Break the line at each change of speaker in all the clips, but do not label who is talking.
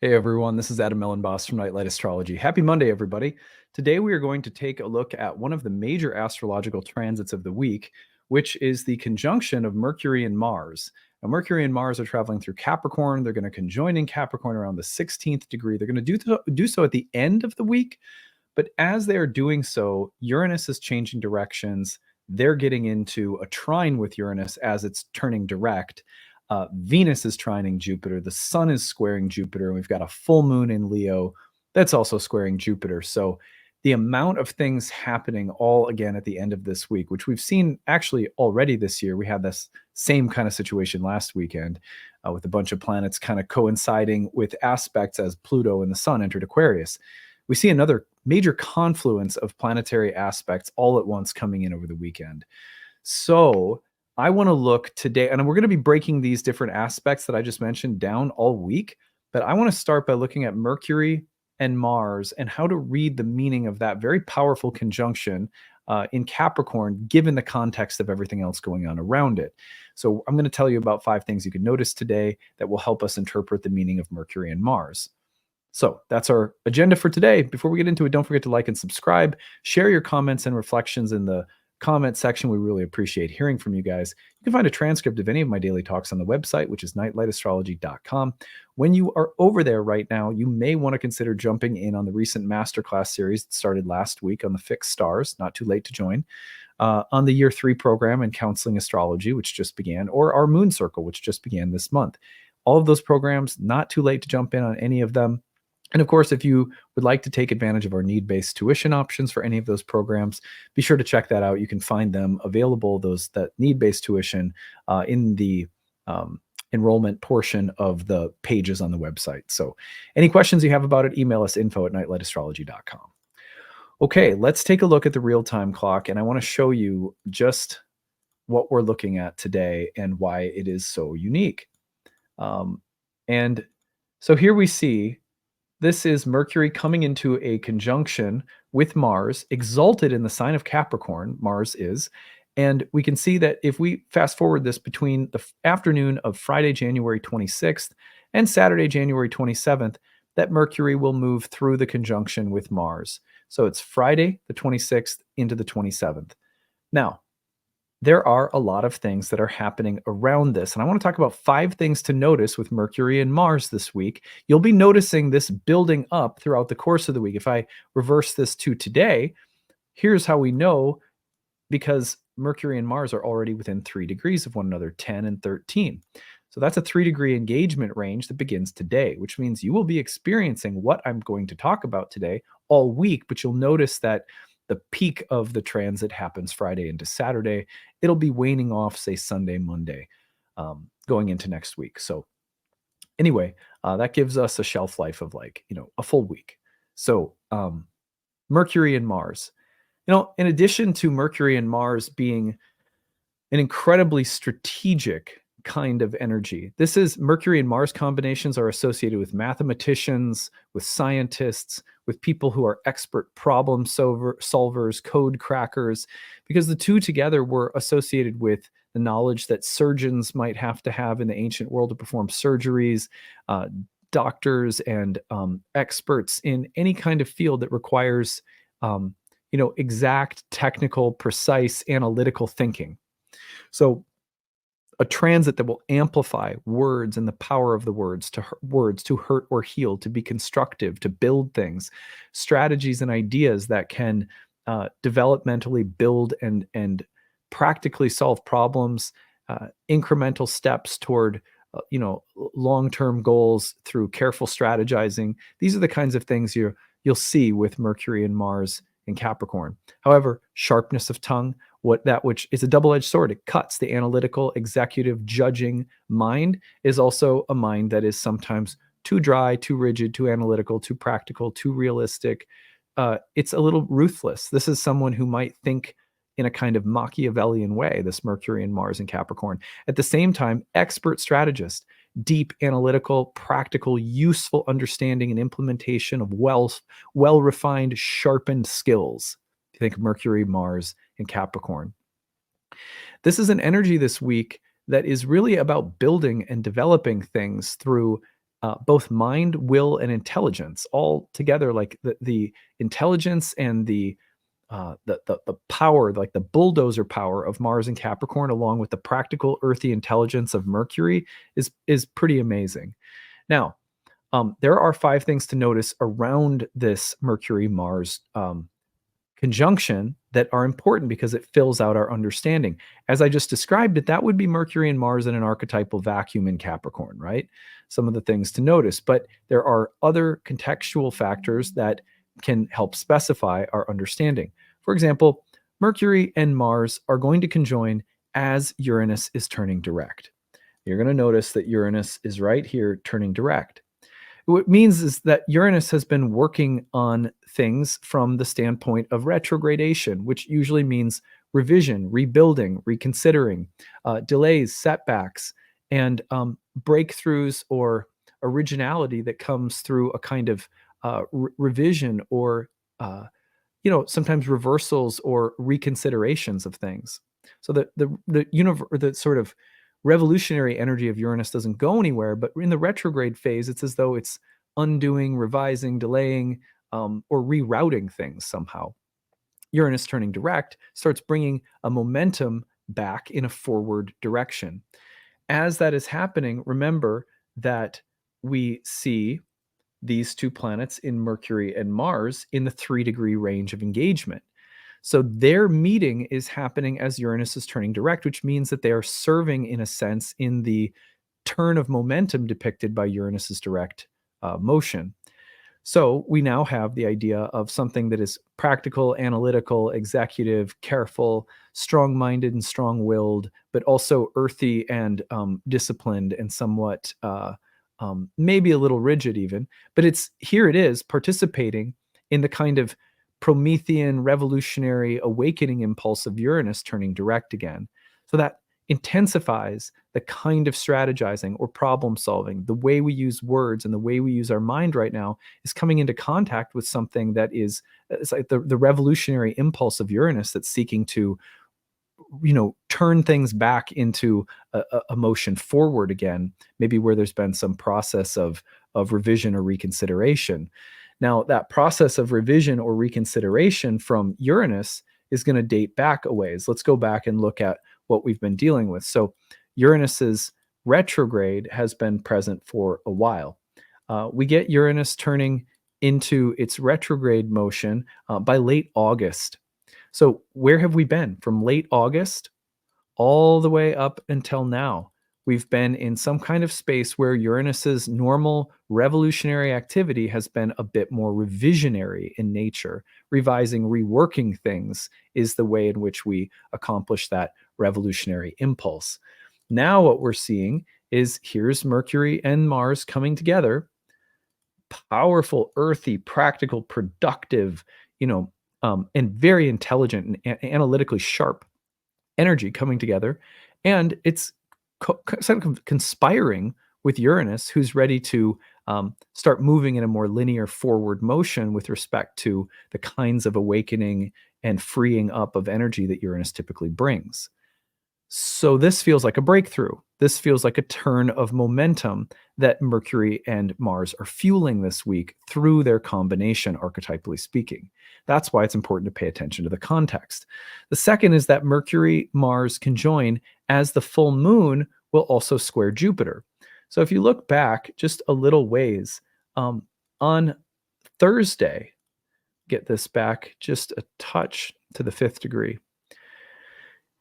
Hey everyone, this is Elenbaas from Nightlight Astrology. Happy Monday, everybody. Today we are going to take a look at one of the major astrological transits of the week, which is the conjunction of Mercury and Mars. Now, Mercury and Mars are traveling through Capricorn. They're going to conjoin in Capricorn around the 16th degree. They're going to do so at the end of the week, but as they are doing so, Uranus is changing directions. They're getting into a trine with Uranus as it's turning direct. Venus is trining Jupiter. The sun is squaring Jupiter. And we've got a full moon in Leo that's also squaring Jupiter. So the amount of things happening all again at the end of this week, which we've seen actually already this year. We had this same kind of situation last weekend with a bunch of planets kind of coinciding with aspects as Pluto and the sun entered Aquarius. We see another major confluence of planetary aspects all at once coming in over the weekend. So I want to look today, and we're going to be breaking these different aspects that I just mentioned down all week, but I want to start by looking at Mercury and Mars and how to read the meaning of that very powerful conjunction in Capricorn, given the context of everything else going on around it. So I'm going to tell you about 5 things you can notice today that will help us interpret the meaning of Mercury and Mars. So that's our agenda for today. Before we get into it, don't forget to like and subscribe. Share your comments and reflections in the comment section. We really appreciate hearing from you guys. You can find a transcript of any of my daily talks on the website, which is nightlightastrology.com. When you are over there right now, you may want to consider jumping in on the recent masterclass series that started last week on the fixed stars. Not too late to join. On the year 3 program in counseling astrology, which just began, or our moon circle, which just began this month. All of those programs, not too late to jump in on any of them. And of course, if you would like to take advantage of our need-based tuition options for any of those programs, be sure to check that out. You can find them available, that need-based tuition, in the enrollment portion of the pages on the website. So any questions you have about it, email us info@nightlightastrology.com. Okay, let's take a look at the real-time clock, and I want to show you just what we're looking at today and why it is so unique. And so here we see this is Mercury coming into a conjunction with Mars, exalted in the sign of Capricorn, Mars is. And we can see that if we fast forward this between the afternoon of Friday, January 26th and Saturday, January 27th, that Mercury will move through the conjunction with Mars. So it's Friday, the 26th into the 27th. Now, there are a lot of things that are happening around this. And I want to talk about 5 things to notice with Mercury and Mars this week. You'll be noticing this building up throughout the course of the week. If I reverse this to today, here's how we know, because Mercury and Mars are already within 3 degrees of one another, 10 and 13. So that's a 3-degree engagement range that begins today, which means you will be experiencing what I'm going to talk about today all week, but you'll notice that the peak of the transit happens Friday into Saturday. It'll be waning off, say, Sunday, Monday, going into next week. So anyway, that gives us a shelf life of a full week. So Mercury and Mars. In addition to Mercury and Mars being an incredibly strategic kind of energy, this is Mercury and Mars combinations are associated with mathematicians, with scientists, with people who are expert problem solvers, code crackers, because the two together were associated with the knowledge that surgeons might have to have in the ancient world to perform surgeries, doctors and experts in any kind of field that requires exact, technical, precise, analytical thinking. So a transit that will amplify words and the power of the words to hurt or heal, to be constructive, to build things, strategies and ideas that can developmentally build and practically solve problems, incremental steps toward long-term goals through careful strategizing. These are the kinds of things you'll see with Mercury and Mars in Capricorn. However, sharpness of tongue, which is a double-edged sword. It cuts. The analytical, executive, judging mind is also a mind that is sometimes too dry, too rigid, too analytical, too practical, too realistic. It's a little ruthless. This is someone who might think in a kind of Machiavellian way, this Mercury and Mars in Capricorn. At the same time, expert strategist, deep, analytical, practical, useful understanding and implementation of well-refined, sharpened skills. Think Mercury, Mars, and Capricorn. This is an energy this week that is really about building and developing things through both mind, will, and intelligence all together, like the intelligence and the power, like the bulldozer power of Mars and Capricorn, along with the practical earthy intelligence of Mercury, is pretty amazing. Now, there are 5 things to notice around this Mercury-Mars conjunction that are important because it fills out our understanding. As I just described it, that would be Mercury and Mars in an archetypal vacuum in Capricorn, right? Some of the things to notice, but there are other contextual factors that can help specify our understanding. For example, Mercury and Mars are going to conjoin as Uranus is turning direct. You're going to notice that Uranus is right here turning direct. What it means is that Uranus has been working on things from the standpoint of retrogradation, which usually means revision, rebuilding, reconsidering, delays, setbacks, and breakthroughs or originality that comes through a kind of revision or sometimes reversals or reconsiderations of things. So the sort of revolutionary energy of Uranus doesn't go anywhere, but in the retrograde phase, it's as though it's undoing, revising, delaying, or rerouting things somehow. Uranus turning direct starts bringing a momentum back in a forward direction. As that is happening, remember that we see these 2 planets in Mercury and Mars in the 3-degree range of engagement. So their meeting is happening as Uranus is turning direct, which means that they are serving, in a sense, in the turn of momentum depicted by Uranus's direct motion. So we now have the idea of something that is practical, analytical, executive, careful, strong-minded and strong-willed, but also earthy and disciplined and somewhat maybe a little rigid even. But it is participating in the kind of Promethean revolutionary awakening impulse of Uranus turning direct again. So that intensifies the kind of strategizing or problem solving. The way we use words and the way we use our mind right now is coming into contact with something that is, it's like the revolutionary impulse of Uranus that's seeking to turn things back into a motion forward again, maybe where there's been some process of revision or reconsideration. Now, that process of revision or reconsideration from Uranus is going to date back a ways. Let's go back and look at what we've been dealing with. So Uranus's retrograde has been present for a while. We get Uranus turning into its retrograde motion by late August. So where have we been? From late August all the way up until now, we've been in some kind of space where Uranus's normal revolutionary activity has been a bit more revisionary in nature. Revising, reworking things is the way in which we accomplish that revolutionary impulse. Now what we're seeing is here's Mercury and Mars coming together, powerful, earthy, practical, productive, and very intelligent and analytically sharp energy coming together. And it's sort of conspiring with Uranus, who's ready to start moving in a more linear forward motion with respect to the kinds of awakening and freeing up of energy that Uranus typically brings. So this feels like a breakthrough. This feels like a turn of momentum that Mercury and Mars are fueling this week through their combination, archetypally speaking. That's why it's important to pay attention to the context. The second is that Mercury-Mars conjoin as the full moon will also square Jupiter. So if you look back just a little ways, on Thursday, get this back just a touch to the 5th degree,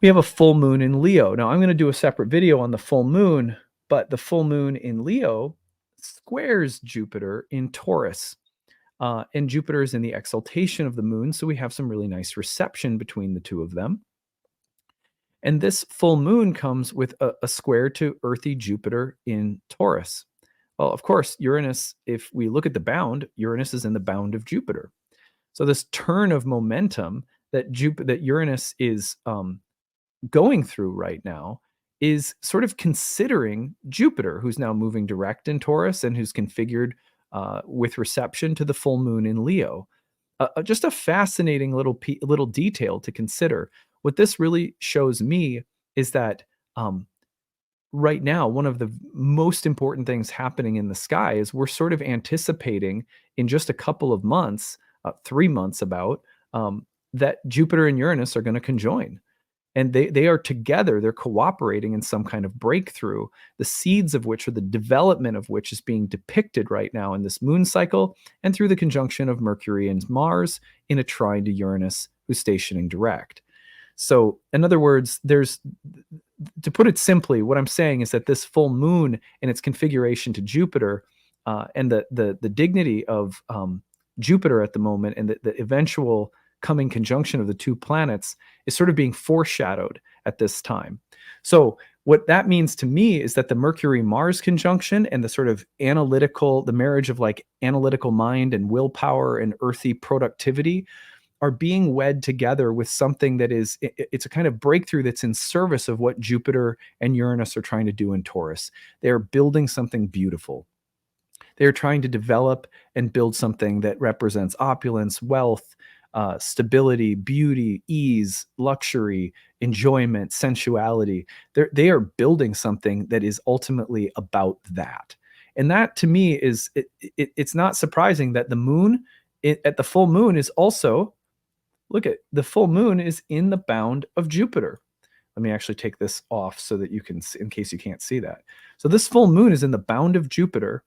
we have a full moon in Leo. Now, I'm going to do a separate video on the full moon, but the full moon in Leo squares Jupiter in Taurus. And Jupiter is in the exaltation of the moon, so we have some really nice reception between the two of them. And this full moon comes with a square to earthy Jupiter in Taurus. Well, of course, Uranus, if we look at the bound, Uranus is in the bound of Jupiter. So this turn of momentum that Uranus is going through right now is sort of considering Jupiter, who's now moving direct in Taurus and who's configured with reception to the full moon in Leo. Just a fascinating little detail to consider. What this really shows me is that right now, one of the most important things happening in the sky is we're sort of anticipating in just a couple of months, 3 months about, that Jupiter and Uranus are going to conjoin. And they are together, they're cooperating in some kind of breakthrough, the seeds of which, or the development of which, is being depicted right now in this moon cycle and through the conjunction of Mercury and Mars in a trine to Uranus, who's stationing direct. So, in other words, to put it simply, what I'm saying is that this full moon and its configuration to Jupiter, and the dignity of Jupiter at the moment, and the eventual coming conjunction of the two planets, is sort of being foreshadowed at this time. So what that means to me is that the Mercury-Mars conjunction and the sort of the marriage of like analytical mind and willpower and earthy productivity are being wed together with something that it's a kind of breakthrough that's in service of what Jupiter and Uranus are trying to do in Taurus. They are building something beautiful. They're trying to develop and build something that represents opulence, wealth, stability, beauty, ease, luxury, enjoyment, sensuality. They are building something that is ultimately about that. And that to me it's not surprising that the moon at the full moon is also, look at the full moon is in the bound of Jupiter. Let me actually take this off so that you can see, in case you can't see that. So this full moon is in the bound of Jupiter,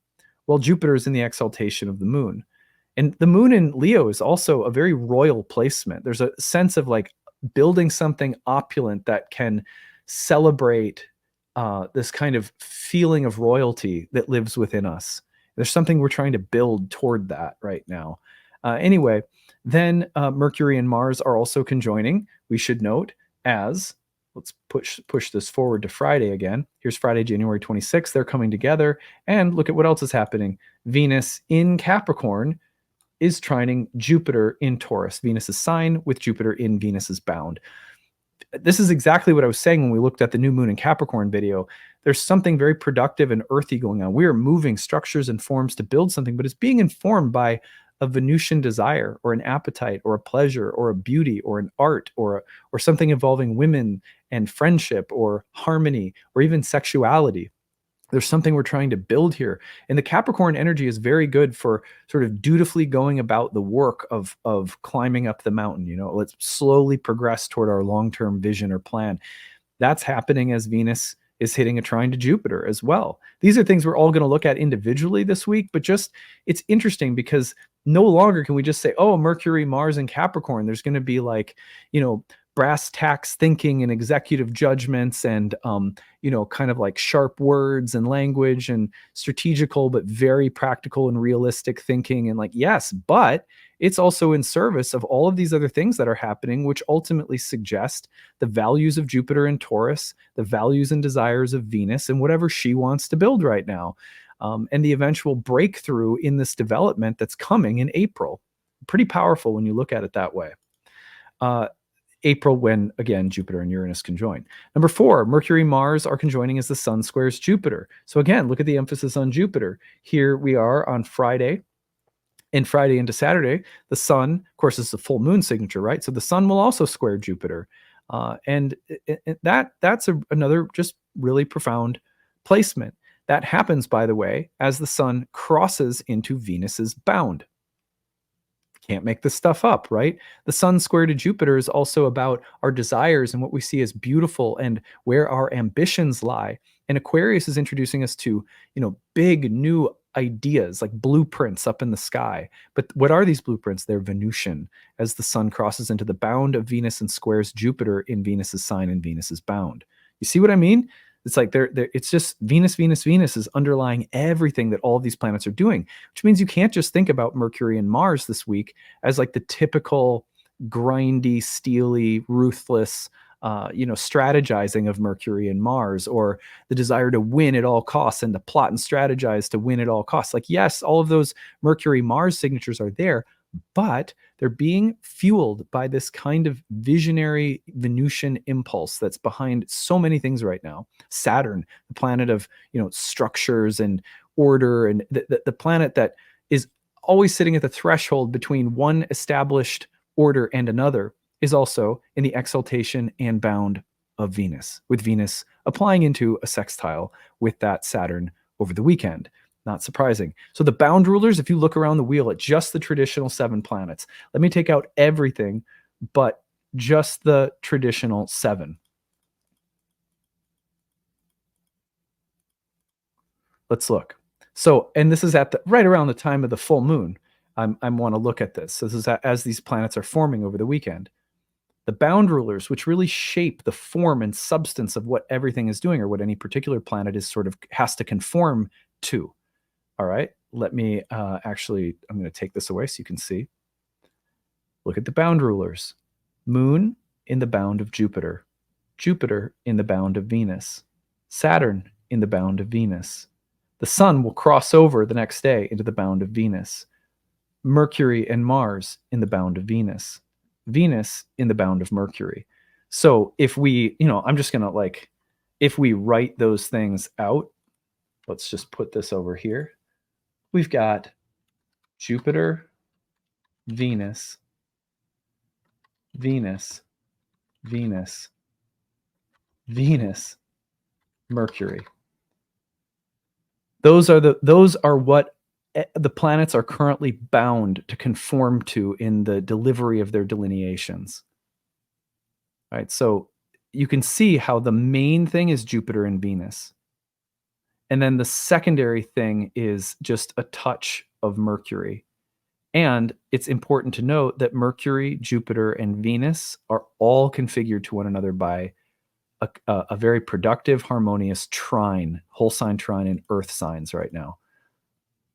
while Jupiter is in the exaltation of the moon. And the moon in Leo is also a very royal placement. There's a sense of like building something opulent that can celebrate this kind of feeling of royalty that lives within us. There's something we're trying to build toward that right now. Anyway, then Mercury and Mars are also conjoining, we should note, as let's push this forward to Friday again. Here's Friday, January 26th. They're coming together. And look at what else is happening. Venus in Capricorn is trining Jupiter in Taurus. Venus's sign with Jupiter in Venus's bound. This is exactly what I was saying when we looked at the new moon in Capricorn video. There's something very productive and earthy going on. We are moving structures and forms to build something, but it's being informed by a Venusian desire or an appetite or a pleasure or a beauty or an art or something involving women and friendship or harmony or even sexuality. There's something we're trying to build here. And the Capricorn energy is very good for sort of dutifully going about the work of climbing up the mountain. You know, let's slowly progress toward our long-term vision or plan. That's happening as Venus is hitting a trine to Jupiter as well. These are things we're all going to look at individually this week, but just it's interesting because no longer can we just say, oh, Mercury, Mars, and Capricorn. There's going to be like, brass tacks thinking and executive judgments and, kind of like sharp words and language and strategical, but very practical and realistic thinking. And like, yes, but it's also in service of all of these other things that are happening, which ultimately suggest the values of Jupiter and Taurus, the values and desires of Venus, and whatever she wants to build right now. And the eventual breakthrough in this development that's coming in April. Pretty powerful when you look at it that way. April, when again Jupiter and Uranus conjoin. Number 4, Mercury Mars are conjoining as the Sun squares Jupiter. So again, look at the emphasis on Jupiter. Here we are on Friday, and Friday into Saturday, the Sun, of course, is the full moon signature, right? So the Sun will also square Jupiter, and that's another just really profound placement. That happens, by the way, as the Sun crosses into Venus's bound. Can't make this stuff up, right? The Sun square to Jupiter is also about our desires and what we see as beautiful and where our ambitions lie. And Aquarius is introducing us to, big new ideas like blueprints up in the sky. But what are these blueprints? They're Venusian, as the Sun crosses into the bound of Venus and squares Jupiter in Venus's sign and Venus's bound. You see what I mean? It's like it's just Venus is underlying everything that all of these planets are doing, which means you can't just think about Mercury and Mars this week as like the typical grindy, steely, ruthless, strategizing of Mercury and Mars, or the desire to win at all costs and to plot and strategize to win at all costs. Like, yes, all of those Mercury-Mars signatures are there, but they're being fueled by this kind of visionary Venusian impulse that's behind so many things right now. Saturn, the planet of, structures and order, and the planet that is always sitting at the threshold between one established order and another, is also in the exaltation and bound of Venus, with Venus applying into a sextile with that Saturn over the weekend. Not surprising. So the bound rulers, if you look around the wheel at just the traditional 7 planets, let me take out everything but just the traditional 7. Let's look. So, and this is at the right around the time of the full moon. I want to look at this. So this is as these planets are forming over the weekend. The bound rulers, which really shape the form and substance of what everything is doing or what any particular planet is sort of has to conform to. All right, let me actually, I'm going to take this away so you can see. Look at the bound rulers. Moon in the bound of Jupiter. Jupiter in the bound of Venus. Saturn in the bound of Venus. The sun will cross over the next day into the bound of Venus. Mercury and Mars in the bound of Venus. Venus in the bound of Mercury. So if we, I'm just going to like, if we write those things out, let's just put this over here. We've got Jupiter, Venus, Venus, Venus, Venus, Mercury. Those are what the planets are currently bound to conform to in the delivery of their delineations. All right, so you can see how the main thing is Jupiter and Venus. And then the secondary thing is just a touch of Mercury. And it's important to note that Mercury, Jupiter, and Venus are all configured to one another by a very productive, harmonious trine, whole sign trine in earth signs right now.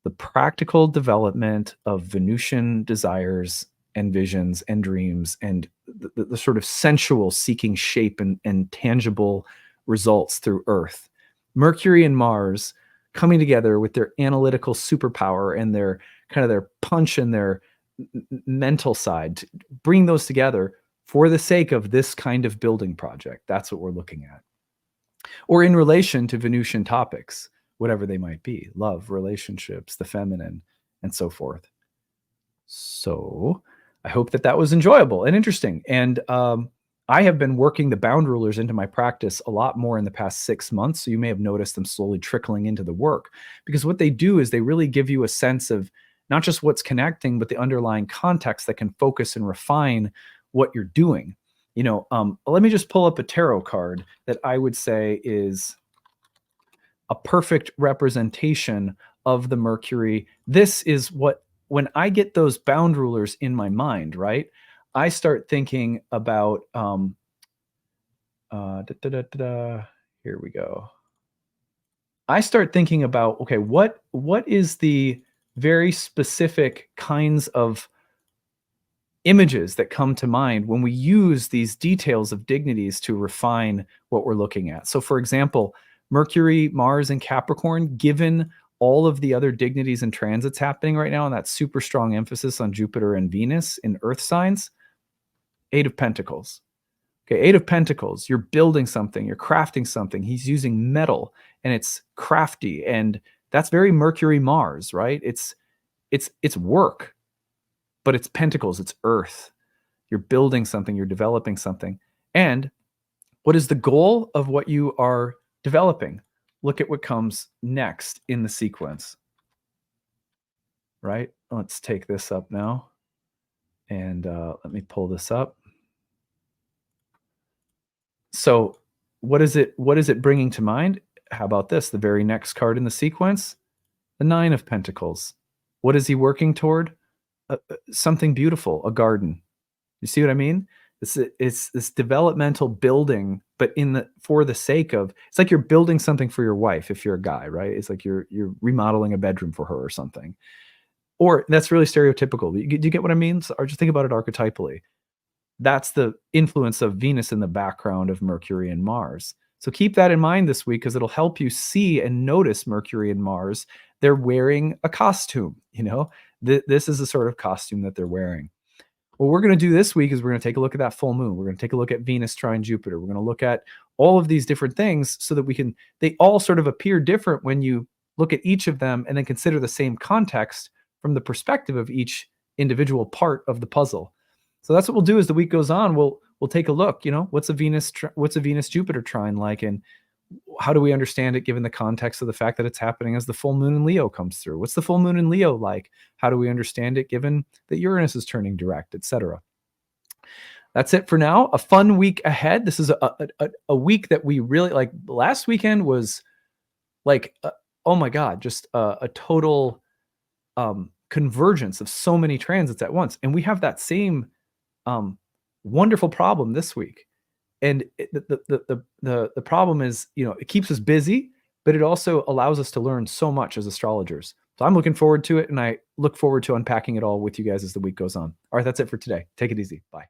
The practical development of Venusian desires and visions and dreams and the sort of sensual seeking shape and tangible results through earth. Mercury and Mars coming together with their analytical superpower and their kind of their punch and their mental side, bring those together for the sake of this kind of building project. That's what we're looking at. Or in relation to Venusian topics, whatever they might be, love, relationships, the feminine, and so forth. So I hope that was enjoyable and interesting. And I have been working the bound rulers into my practice a lot more in the past 6 months. So you may have noticed them slowly trickling into the work, because what they do is they really give you a sense of not just what's connecting, but the underlying context that can focus and refine what you're doing. Let me just pull up a tarot card that I would say is a perfect representation of the Mercury. This is what, when I get those bound rulers in my mind, right, I start thinking about, here we go. I start thinking about, okay, what is the very specific kinds of images that come to mind when we use these details of dignities to refine what we're looking at. So for example, Mercury, Mars, and Capricorn, given all of the other dignities and transits happening right now, and that super strong emphasis on Jupiter and Venus in earth signs, 8 of Pentacles. Okay, 8 of Pentacles, you're building something, you're crafting something. He's using metal and it's crafty, and that's very Mercury-Mars, right? It's work, but it's pentacles, it's earth. You're building something, you're developing something. And what is the goal of what you are developing? Look at what comes next in the sequence, right? Let's take this up now. And let me pull this up. So what is it bringing to mind? How about this? The very next card in the sequence, the 9 of Pentacles. What is he working toward? Something beautiful, a garden. You see what I mean? It's this developmental building, but for the sake of, it's like you're building something for your wife if you're a guy, right? It's like you're remodeling a bedroom for her or something. Or that's really stereotypical. Do you get what I mean? Or just think about it archetypally. That's the influence of Venus in the background of Mercury and Mars. So keep that in mind this week, because it'll help you see and notice Mercury and Mars. They're wearing a costume, this is the sort of costume that they're wearing. What we're going to do this week is we're going to take a look at that full moon. We're going to take a look at Venus trine Jupiter. We're going to look at all of these different things so that they all sort of appear different when you look at each of them and then consider the same context from the perspective of each individual part of the puzzle. So that's what we'll do as the week goes on. We'll we'll take a look, what's a Venus Jupiter trine like, and how do we understand it given the context of the fact that it's happening as the full moon in Leo comes through? What's the full moon in Leo like? How do we understand it given that Uranus is turning direct, etc.? That's it for now. A fun week ahead. This is a week that we really like. Last weekend was like, oh my God, just a total convergence of so many transits at once. And we have that same wonderful problem this week. And the problem is, it keeps us busy, but it also allows us to learn so much as astrologers. So I'm looking forward to it, and I look forward to unpacking it all with you guys as the week goes on. All right, that's it for today. Take it easy. Bye.